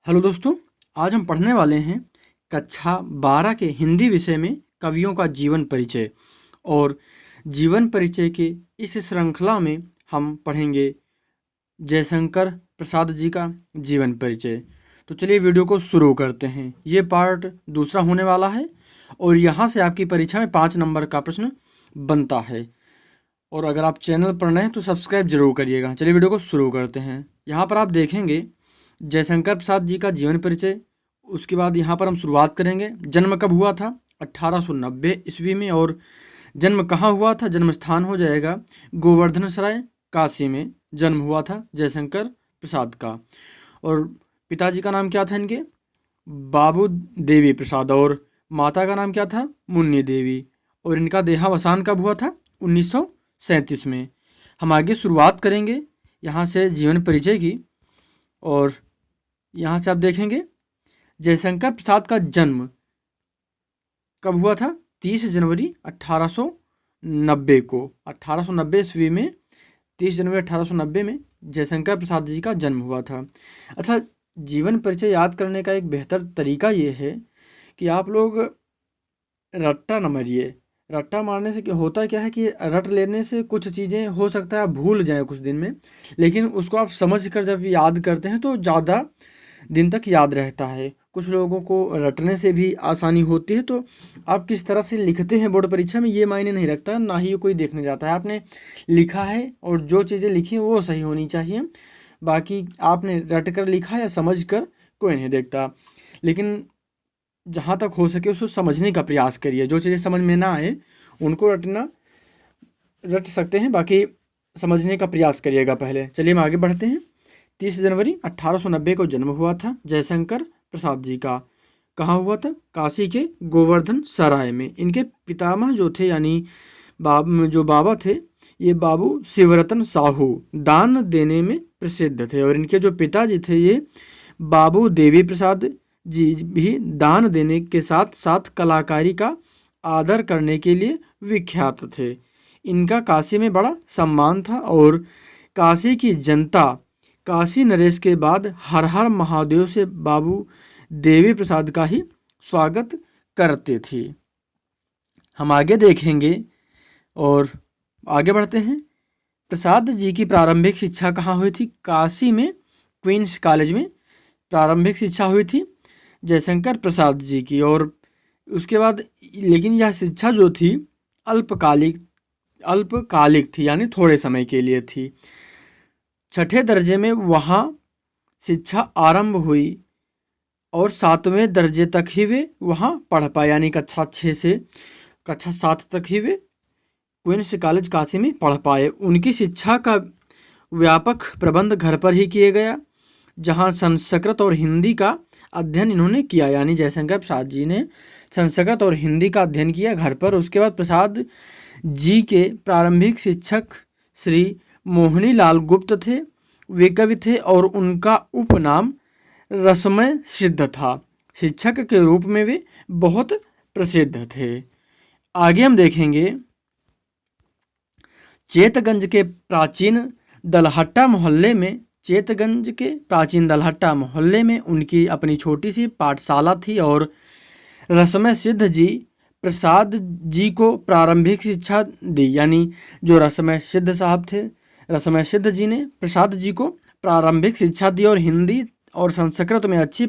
Hello दोस्तों, आज हम पढ़ने वाले हैं कक्षा 12 के हिंदी विषय में कवियों का जीवन परिचय। और जीवन परिचय के इस श्रृंखला में हम पढ़ेंगे जयशंकर प्रसाद जी का जीवन परिचय। तो चलिए वीडियो को शुरू करते हैं। ये पार्ट दूसरा होने वाला है और यहाँ से आपकी परीक्षा में 5 नंबर का प्रश्न बनता है। और अगर आप चैनल पर नए हैं तो सब्सक्राइब जरूर करिएगा। चलिए वीडियो को शुरू करते हैं। यहाँ पर आप देखेंगे जयशंकर प्रसाद जी का जीवन परिचय। उसके बाद यहाँ पर हम शुरुआत करेंगे। जन्म कब हुआ था? 1890 ईस्वी में। और जन्म कहाँ हुआ था? जन्म स्थान हो जाएगा गोवर्धन सराय, काशी में जन्म हुआ था जयशंकर प्रसाद का। और पिताजी का नाम क्या था इनके? बाबू देवी प्रसाद। और माता का नाम क्या था? मुन्नी देवी। और इनका देहावसान कब हुआ था? 1937 में। हम आगे शुरुआत करेंगे यहाँ से जीवन परिचय की। और यहाँ से आप देखेंगे जयशंकर प्रसाद का जन्म कब हुआ था? 30 जनवरी 1890 को। 1890 ईस्वी में 30 जनवरी 1890 में जयशंकर प्रसाद जी का जन्म हुआ था। अच्छा, जीवन परिचय याद करने का एक बेहतर तरीका ये है कि आप लोग रट्टा न मारिए। रट्टा मारने से होता क्या है कि रट लेने से कुछ चीज़ें हो सकता है आप भूल जाएं कुछ दिन में, लेकिन उसको आप समझ कर जब याद करते हैं तो ज़्यादा दिन तक याद रहता है। कुछ लोगों को रटने से भी आसानी होती है। तो आप किस तरह से लिखते हैं बोर्ड परीक्षा में ये मायने नहीं रखता, ना ही कोई देखने जाता है। आपने लिखा है और जो चीज़ें लिखी हैं वो सही होनी चाहिए। बाकी आपने रट कर लिखा या समझ कर कोई नहीं देखता। लेकिन जहाँ तक हो सके उसको समझने का प्रयास करिए। जो चीज़ें समझ में ना आए उनको रट सकते हैं, बाकी समझने का प्रयास करिएगा पहले। चलिए हम आगे बढ़ते हैं। 30 जनवरी 1890 को जन्म हुआ था जयशंकर प्रसाद जी का। कहाँ हुआ था? काशी के गोवर्धन सराय में। इनके पितामह जो थे यानी जो बाबा थे, ये बाबू शिवरतन साहू दान देने में प्रसिद्ध थे। और इनके जो पिताजी थे ये बाबू देवी प्रसाद जी भी दान देने के साथ साथ कलाकारी का आदर करने के लिए विख्यात थे। इनका काशी में बड़ा सम्मान था और काशी की जनता काशी नरेश के बाद हर हर महादेव से बाबू देवी प्रसाद का ही स्वागत करते थे। हम आगे देखेंगे और आगे बढ़ते हैं। प्रसाद जी की प्रारंभिक शिक्षा कहाँ हुई थी? काशी में क्वींस कॉलेज में प्रारंभिक शिक्षा हुई थी जयशंकर प्रसाद जी की। और उसके बाद लेकिन यह शिक्षा जो थी अल्पकालिक थी, यानी थोड़े समय के लिए थी। 6ठे दर्जे में वहाँ शिक्षा आरंभ हुई और 7वें दर्जे तक ही वे वहाँ पढ़ पाए, यानी कक्षा 6 से कक्षा 7 तक ही वे क्वींस कॉलेज काशी में पढ़ पाए। उनकी शिक्षा का व्यापक प्रबंध घर पर ही किया गया, जहाँ संस्कृत और हिंदी का अध्ययन इन्होंने किया। यानी जयशंकर प्रसाद जी ने संस्कृत और हिंदी का अध्ययन किया घर पर। उसके बाद प्रसाद जी के प्रारंभिक शिक्षक श्री मोहनी लाल गुप्त थे। वे कवि थे और उनका उपनाम रसमय सिद्ध था। शिक्षक के रूप में वे बहुत प्रसिद्ध थे। आगे हम देखेंगे चेतगंज के प्राचीन दलहट्टा मोहल्ले में उनकी अपनी छोटी सी पाठशाला थी। और रसमय सिद्ध जी प्रसाद जी को प्रारंभिक शिक्षा दी। यानी जो रसमय सिद्ध साहब थे, रसमय सिद्ध जी ने प्रसाद जी को प्रारंभिक शिक्षा दी और हिंदी और संस्कृत में अच्छी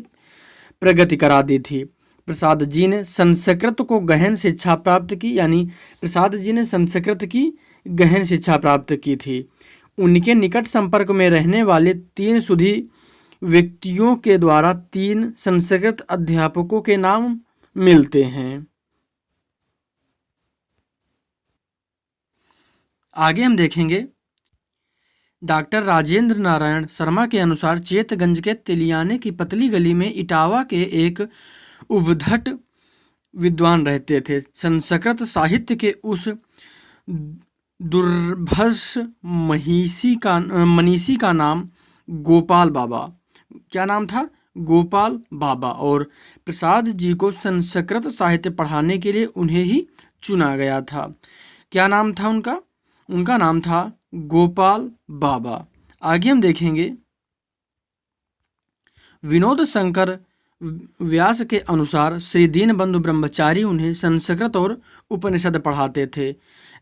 प्रगति करा दी थी। प्रसाद जी ने संस्कृत को गहन शिक्षा प्राप्त की, यानी प्रसाद जी ने संस्कृत की गहन शिक्षा प्राप्त की थी। उनके निकट संपर्क में रहने वाले 3 सुधी व्यक्तियों के द्वारा 3 संस्कृत अध्यापकों के नाम मिलते हैं। आगे हम देखेंगे डॉक्टर राजेंद्र नारायण शर्मा के अनुसार चेतगंज के तिलियाने की पतली गली में इटावा के एक उद्भट विद्वान रहते थे। संस्कृत साहित्य के उस दुर्भष मनीषी का नाम गोपाल बाबा। क्या नाम था? गोपाल बाबा। और प्रसाद जी को संस्कृत साहित्य पढ़ाने के लिए उन्हें ही चुना गया था। क्या नाम था उनका? उनका नाम था गोपाल बाबा। आगे हम देखेंगे विनोद शंकर व्यास के अनुसार श्री दीनबंधु ब्रह्मचारी उन्हें संस्कृत और उपनिषद पढ़ाते थे।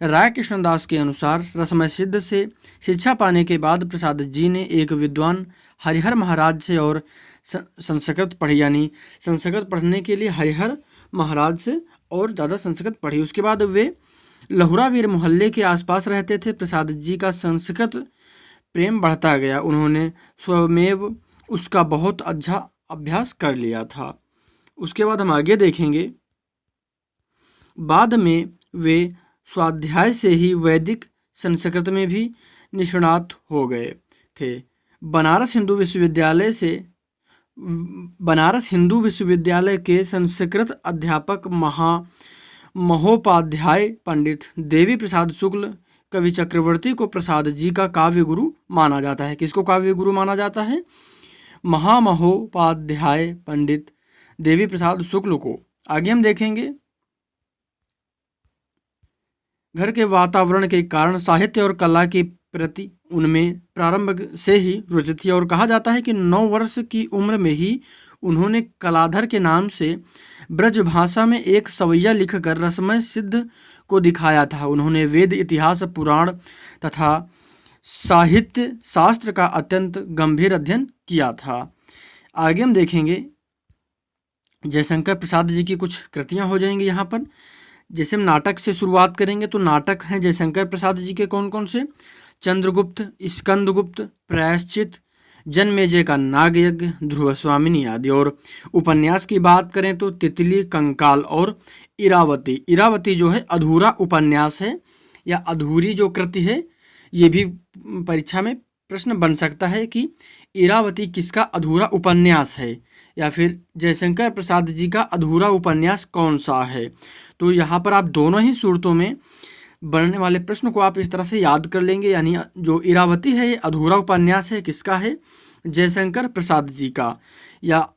राय कृष्णदास के अनुसार रसमय सिद्ध से शिक्षा पाने के बाद प्रसाद जी ने एक विद्वान हरिहर महाराज से और संस्कृत पढ़ी, यानी संस्कृत पढ़ने के लिए हरिहर महाराज से और ज़्यादा संस्कृत पढ़ी। उसके बाद वे लहुरावीर मोहल्ले के आसपास रहते थे। प्रसाद जी का संस्कृत प्रेम बढ़ता गया। उन्होंने स्वमेव उसका बहुत अच्छा अभ्यास कर लिया था। उसके बाद हम आगे देखेंगे। बाद में वे स्वाध्याय से ही वैदिक संस्कृत में भी निष्णात हो गए थे। बनारस हिंदू विश्वविद्यालय के संस्कृत अध्यापक महोपाध्याय पंडित देवी प्रसाद शुक्ल कवि चक्रवर्ती को प्रसाद जी का काव्य गुरु माना जाता है। किसको काव्य गुरु माना जाता है? महामहोपाध्याय पंडित देवी प्रसाद शुक्ल को। आगे हम देखेंगे। घर के वातावरण के कारण साहित्य और कला के प्रति उनमें प्रारंभ से ही रुचि थी और कहा जाता है कि 9 वर्ष की उम्र में ही उन्होंने कलाधर के नाम से ब्रज भाषा में एक सवैया लिखकर रसमय सिद्ध को दिखाया था। उन्होंने वेद, इतिहास, पुराण तथा साहित्य शास्त्र का अत्यंत गंभीर अध्ययन किया था। आगे हम देखेंगे जयशंकर प्रसाद जी की कुछ कृतियां हो जाएंगी यहाँ पर। जैसे हम नाटक से शुरुआत करेंगे तो नाटक हैं जयशंकर प्रसाद जी के कौन कौन से? चंद्रगुप्त, स्कंदगुप्त, प्रायश्चित, जन्मेजय का नागयज्ञ, ध्रुव स्वामिनी आदि। और उपन्यास की बात करें तो तितली, कंकाल और इरावती। इरावती जो है अधूरा उपन्यास है या अधूरी जो कृति है। ये भी परीक्षा में प्रश्न बन सकता है कि इरावती किसका अधूरा उपन्यास है या फिर जयशंकर प्रसाद जी का अधूरा उपन्यास कौन सा है। तो यहाँ पर आप दोनों ही सूरतों में बनने वाले प्रश्न को आप इस तरह से याद कर लेंगे। यानी जो इरावती है ये अधूरा उपन्यास है, किसका है? जयशंकर प्रसाद जी का। या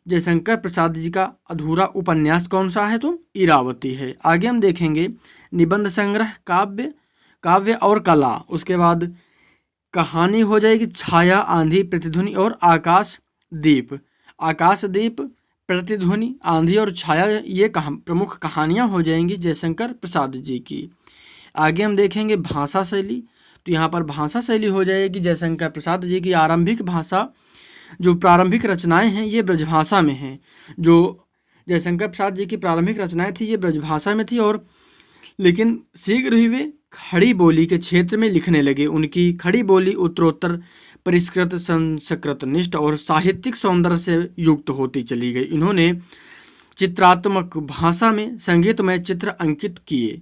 जयशंकर प्रसाद जी का अधूरा उपन्यास कौन सा है? तो इरावती है। आगे हम देखेंगे निबंध संग्रह, काव्य और कला। उसके बाद कहानी हो जाएगी छाया, आंधी, प्रतिध्वनि और आकाशदीप। आकाशदीप, प्रतिध्वनि, आंधी और छाया ये प्रमुख कहानियाँ हो जाएंगी जयशंकर प्रसाद जी की। आगे हम देखेंगे भाषा शैली। तो यहाँ पर भाषा शैली हो जाएगी जयशंकर प्रसाद जी की आरंभिक भाषा। जो प्रारंभिक रचनाएं हैं ये ब्रजभाषा में हैं। जो जयशंकर प्रसाद जी की प्रारंभिक रचनाएं थी ये ब्रजभाषा में थी और लेकिन शीघ्र ही वे खड़ी बोली के क्षेत्र में लिखने लगे। उनकी खड़ी बोली उत्तरोत्तर परिष्कृत, संस्कृतनिष्ठ और साहित्यिक सौंदर्य से युक्त होती चली गई। इन्होंने चित्रात्मक भाषा में संगीतमय चित्र अंकित किए।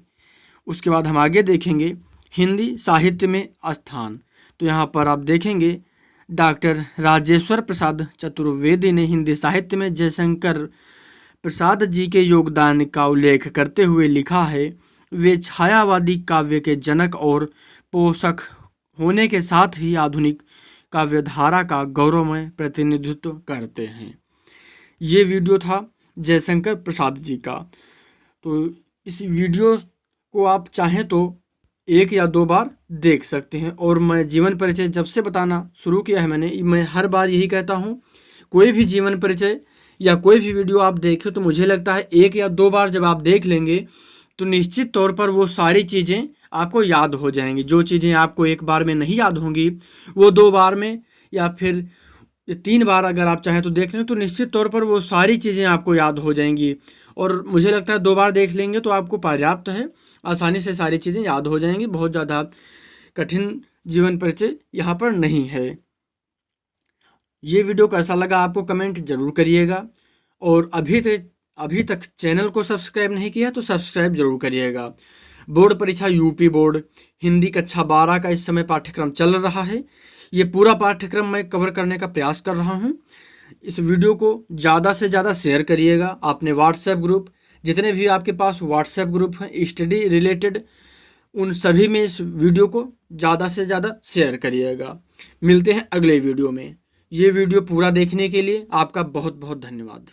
उसके बाद हम आगे देखेंगे हिंदी साहित्य में स्थान। तो यहाँ पर आप देखेंगे डॉक्टर राजेश्वर प्रसाद चतुर्वेदी ने हिंदी साहित्य में जयशंकर प्रसाद जी के योगदान का उल्लेख करते हुए लिखा है, वे छायावादी काव्य के जनक और पोषक होने के साथ ही आधुनिक काव्यधारा का गौरवमय प्रतिनिधित्व करते हैं। ये वीडियो था जयशंकर प्रसाद जी का। तो इस वीडियो को आप चाहें तो 1 या 2 बार देख सकते हैं। और मैं जीवन परिचय जब से बताना शुरू किया है मैं हर बार यही कहता हूँ, कोई भी जीवन परिचय या कोई भी वीडियो आप देखें तो मुझे लगता है 1 या 2 बार जब आप देख लेंगे तो निश्चित तौर पर वो सारी चीज़ें आपको याद हो जाएंगी। जो चीज़ें आपको 1 बार में नहीं याद होंगी वो 2 बार में या फिर 3 बार अगर आप चाहें तो देख लें तो निश्चित तौर पर वो सारी चीज़ें आपको याद हो जाएंगी। और मुझे लगता है 2 बार देख लेंगे तो आपको पर्याप्त है, आसानी से सारी चीज़ें याद हो जाएंगी। बहुत ज़्यादा कठिन जीवन परिचय यहाँ पर नहीं है। ये वीडियो कैसा लगा आपको कमेंट जरूर करिएगा। और अभी तक चैनल को सब्सक्राइब नहीं किया तो सब्सक्राइब जरूर करिएगा। बोर्ड परीक्षा यूपी बोर्ड हिंदी कक्षा 12 का इस समय पाठ्यक्रम चल रहा है। ये पूरा पाठ्यक्रम मैं कवर करने का प्रयास कर रहा हूँ। इस वीडियो को ज़्यादा से ज़्यादा शेयर करिएगा अपने व्हाट्सएप ग्रुप, जितने भी आपके पास व्हाट्सएप ग्रुप हैं स्टडी रिलेटेड, उन सभी में इस वीडियो को ज़्यादा से ज़्यादा शेयर करिएगा। मिलते हैं अगले वीडियो में। ये वीडियो पूरा देखने के लिए आपका बहुत बहुत धन्यवाद।